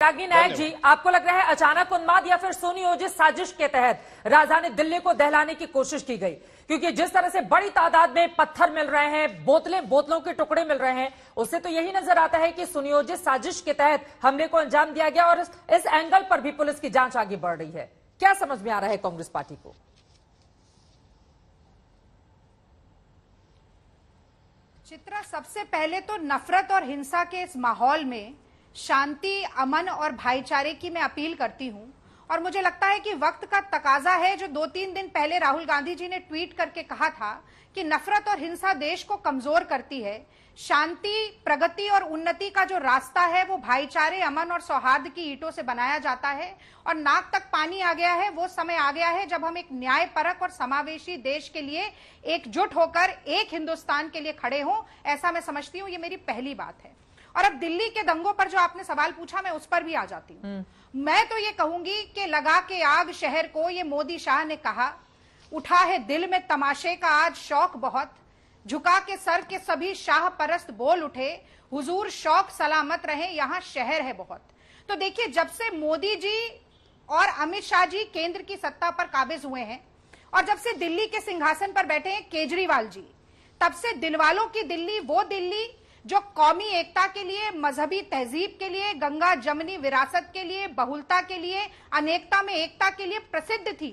रागिनी नायक जी, आपको लग रहा है अचानक उन्माद या फिर सुनियोजित साजिश के तहत राजधानी दिल्ली को दहलाने की कोशिश की गई? क्योंकि जिस तरह से बड़ी तादाद में पत्थर मिल रहे हैं, बोतलों के टुकड़े मिल रहे हैं, उससे तो यही नजर आता है कि सुनियोजित साजिश के तहत हमले को अंजाम दिया गया और इस एंगल पर भी पुलिस की जांच आगे बढ़ रही है। क्या समझ में आ रहा है कांग्रेस पार्टी को? चित्रा, सबसे पहले तो नफरत और हिंसा के इस माहौल में शांति, अमन और भाईचारे की मैं अपील करती हूं। और मुझे लगता है कि वक्त का तकाजा है, जो 2-3 दिन पहले राहुल गांधी जी ने ट्वीट करके कहा था कि नफरत और हिंसा देश को कमजोर करती है। शांति, प्रगति और उन्नति का जो रास्ता है वो भाईचारे, अमन और सौहार्द की ईंटों से बनाया जाता है। और नाक तक पानी आ गया है, वो समय आ गया है जब हम एक न्यायपरक और समावेशी देश के लिए एकजुट होकर एक हिंदुस्तान के लिए खड़े हों। ऐसा मैं समझती हूँ, ये मेरी पहली बात है। और अब दिल्ली के दंगों पर जो आपने सवाल पूछा, मैं उस पर भी आ जाती हूँ। मैं तो ये कहूंगी कि लगा के आग शहर को, ये मोदी शाह ने कहा। उठा है दिल में तमाशे का आज शौक बहुत, झुका के सर के सभी शाह परस्त बोल उठे, हुजूर शौक सलामत रहे यहां शहर है बहुत। तो देखिए, जब से मोदी जी और अमित शाह जी केंद्र की सत्ता पर काबिज हुए हैं और जब से दिल्ली के सिंहासन पर बैठे हैं केजरीवाल जी, तब से दिलवालों की दिल्ली, वो दिल्ली जो कौमी एकता के लिए, मजहबी तहजीब के लिए, गंगा जमनी विरासत के लिए, बहुलता के लिए, अनेकता में एकता के लिए प्रसिद्ध थी,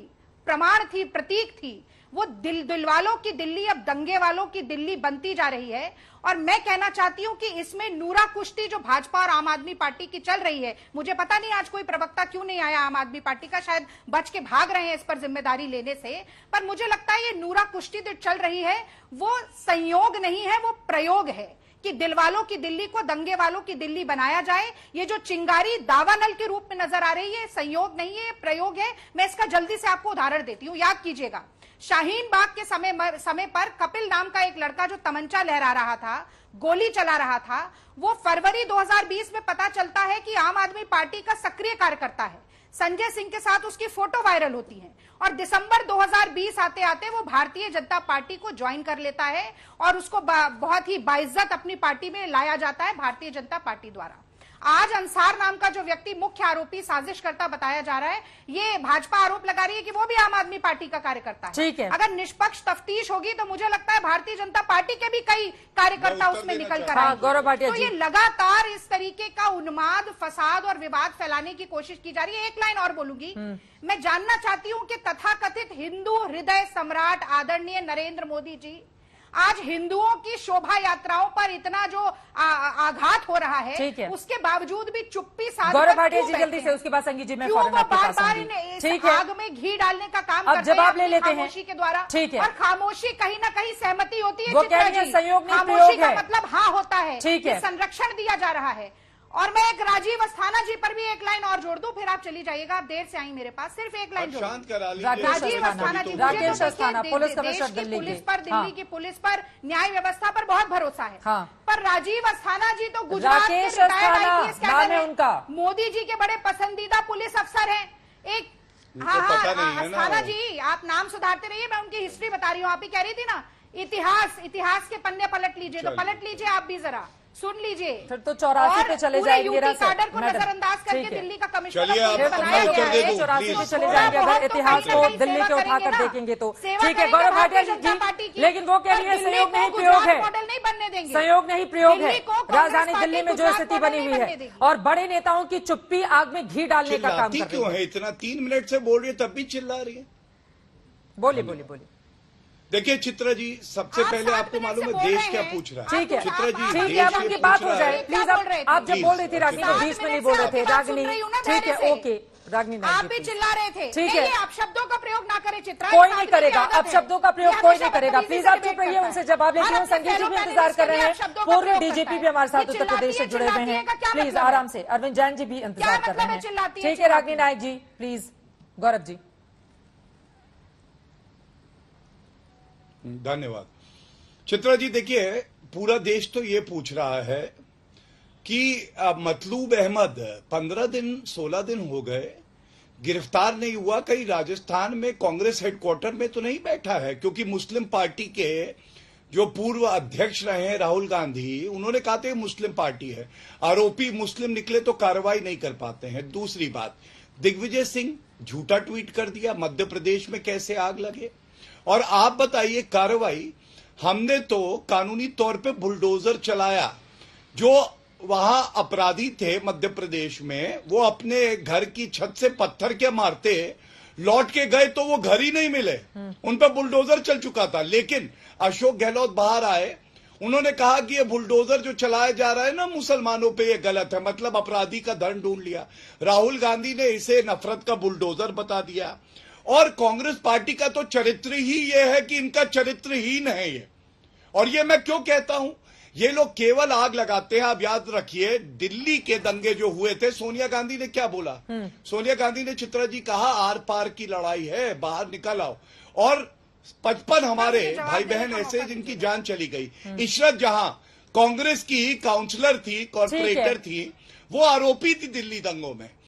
प्रमाण थी, प्रतीक थी, वो दिलवालों की दिल्ली अब दंगे वालों की दिल्ली बनती जा रही है। और मैं कहना चाहती हूं कि इसमें नूरा कुश्ती जो भाजपा और आम आदमी पार्टी की चल रही है, मुझे पता नहीं आज कोई प्रवक्ता क्यों नहीं आया आम आदमी पार्टी का, शायद बच के भाग रहे हैं इस पर जिम्मेदारी लेने से। पर मुझे लगता है ये नूरा कुश्ती जो चल रही है वो संयोग नहीं है, वो प्रयोग है कि दिलवालों की दिल्ली को दंगे वालों की दिल्ली बनाया जाए। ये जो चिंगारी दावानल के रूप में नजर आ रही है, संयोग नहीं है, प्रयोग है। मैं इसका जल्दी से आपको उदाहरण देती हूं, याद कीजिएगा। शाहीन बाग के समय पर कपिल नाम का एक लड़का जो तमंचा लहरा रहा था, गोली चला रहा था, वो फरवरी 2020 में पता चलता है कि आम आदमी पार्टी का सक्रिय कार्यकर्ता है। संजय सिंह के साथ उसकी फोटो वायरल होती है और दिसंबर 2020 आते आते वो भारतीय जनता पार्टी को ज्वाइन कर लेता है और उसको बहुत ही बाइज्जत अपनी पार्टी में लाया जाता है भारतीय जनता पार्टी द्वारा। आज अंसार नाम का जो व्यक्ति मुख्य आरोपी, साजिश करता बताया जा रहा है, ये भाजपा आरोप लगा रही है कि वो भी आम आदमी पार्टी का कार्यकर्ता है। ठीक है। अगर निष्पक्ष तफ्तीश होगी तो मुझे लगता है भारतीय जनता पार्टी के भी कई कार्यकर्ता उसमें निकल कर आएंगे। गौरव भाटिया तो जी, ये लगातार इस तरीके का उन्माद, फसाद और विवाद फैलाने की कोशिश की जा रही है। एक लाइन और बोलूंगी, मैं जानना चाहती हूं कि तथाकथित हिंदू हृदय सम्राट आदरणीय नरेंद्र मोदी जी आज हिंदुओं की शोभा यात्राओं पर इतना जो आघात हो रहा है, उसके बावजूद भी चुप्पी साध गौरव भाटिया जी जल्दी से, उसके बाद संगीत जी मैं फौरन आपके पास आऊंगी। ठीक है, आग में घी डालने का काम अब जवाब ले लेते हैं खामोशी के द्वारा। ठीक है, और खामोशी कहीं ना कहीं सहमति होती है, वो कह रही है सहयोग नहीं खामोशी प्रयोग का मतलब हाँ होता है, ठीक है, संरक्षण दिया जा रहा है। और मैं एक राजीव अस्थाना जी पर भी एक लाइन और जोड़ दूं, फिर आप चली जाइएगा, आप देर से आई मेरे पास, सिर्फ एक लाइन जोड़। राजीव अस्थाना जी, राकेश अस्थाना, पुलिस कमिश्नर दिल्ली की पुलिस पर, न्याय व्यवस्था पर बहुत भरोसा है। पर राजीव अस्थाना जी तो गुजरात के उनका मोदी जी के बड़े पसंदीदा पुलिस अफसर हैं। एक अस्थाना जी, आप नाम सुधारते रहिए, मैं उनकी हिस्ट्री बता रही हूँ। आप ही कह रही थी ना, इतिहास के पन्ने पलट लीजिए, तो पलट लीजिए आप भी, जरा सुन लीजिए। फिर तो 84 पे चले जाएंगे, कैडर को नजरअंदाज करके दिल्ली का कमिश्नर बनाया गया है। 84 पे चले जाएंगे अगर इतिहास को दिल्ली के उठाकर देखेंगे तो। ठीक है गौरव भाटिया जी, लेकिन वो कह रही है सहयोग नहीं प्रयोग है, मॉडल नहीं बनने देंगे, सहयोग नहीं प्रयोग है। राजधानी दिल्ली में जो स्थिति बनी हुई है और बड़े नेताओं की चुप्पी आग में घी डालने का काम कर रही है। इतना 3 मिनट से बोल रही है तब भी चिल्ला रही है। बोलिए। देखिए चित्रा जी, सबसे पहले आपको मालूम है देश क्या पूछ रहा है। ठीक है चित्रा जी, ठीक है, अब उनकी बात हो जाए प्लीज। आप जब बोल रही थी रागिनी, तो बीच में नहीं बोल रहे थे रागिनी। ठीक है, ओके रागिनी, आप भी चिल्ला रहे थे। ठीक है, आप शब्दों का प्रयोग ना करें चित्रा, कोई नहीं करेगा, अब शब्दों का प्रयोग कोई नहीं करेगा। प्लीज आप चुप रहिए, उनसे जवाब लेती हूँ। संगीत जी भी इंतजार कर रहे हैं, पूर्व डीजीपी भी हमारे साथ उत्तर प्रदेश से जुड़े हुए हैं। प्लीज आराम से, अरविंद जैन जी भी इंतजार कर रहे हैं। ठीक है रागिनी नायक जी, प्लीज। गौरव जी धन्यवाद। चित्रा जी देखिए, पूरा देश तो ये पूछ रहा है कि मतलूब अहमद 15 दिन 16 दिन हो गए गिरफ्तार नहीं हुआ, कहीं राजस्थान में कांग्रेस हेडक्वार्टर में तो नहीं बैठा है, क्योंकि मुस्लिम पार्टी के जो पूर्व अध्यक्ष रहे हैं राहुल गांधी, उन्होंने कहा था मुस्लिम पार्टी है, आरोपी मुस्लिम निकले तो कार्रवाई नहीं कर पाते हैं। दूसरी बात, दिग्विजय सिंह झूठा ट्वीट कर दिया, मध्य प्रदेश में कैसे आग लगे। और आप बताइए कार्रवाई, हमने तो कानूनी तौर पे बुलडोजर चलाया, जो वहां अपराधी थे मध्य प्रदेश में, वो अपने घर की छत से पत्थर के मारते लौट के गए तो वो घर ही नहीं मिले, उन पर बुलडोजर चल चुका था। लेकिन अशोक गहलोत बाहर आए, उन्होंने कहा कि ये बुलडोजर जो चलाया जा रहा है ना मुसलमानों पे, ये गलत है, मतलब अपराधी का धन ढूंढ लिया। राहुल गांधी ने इसे नफरत का बुलडोजर बता दिया। और कांग्रेस पार्टी का तो चरित्र ही ये है कि इनका चरित्रहीन है ये। और ये मैं क्यों कहता हूं, ये लोग केवल आग लगाते हैं। आप याद रखिए, दिल्ली के दंगे जो हुए थे, सोनिया गांधी ने क्या बोला? सोनिया गांधी ने, चित्रा जी, कहा आर पार की लड़ाई है, बाहर निकल आओ। और 55 हमारे भाई बहन ऐसे जिनकी जान चली गई। इशरत जहां कांग्रेस की काउंसलर थी, कॉर्पोरेटर थी, वो आरोपी थी दिल्ली दंगों में।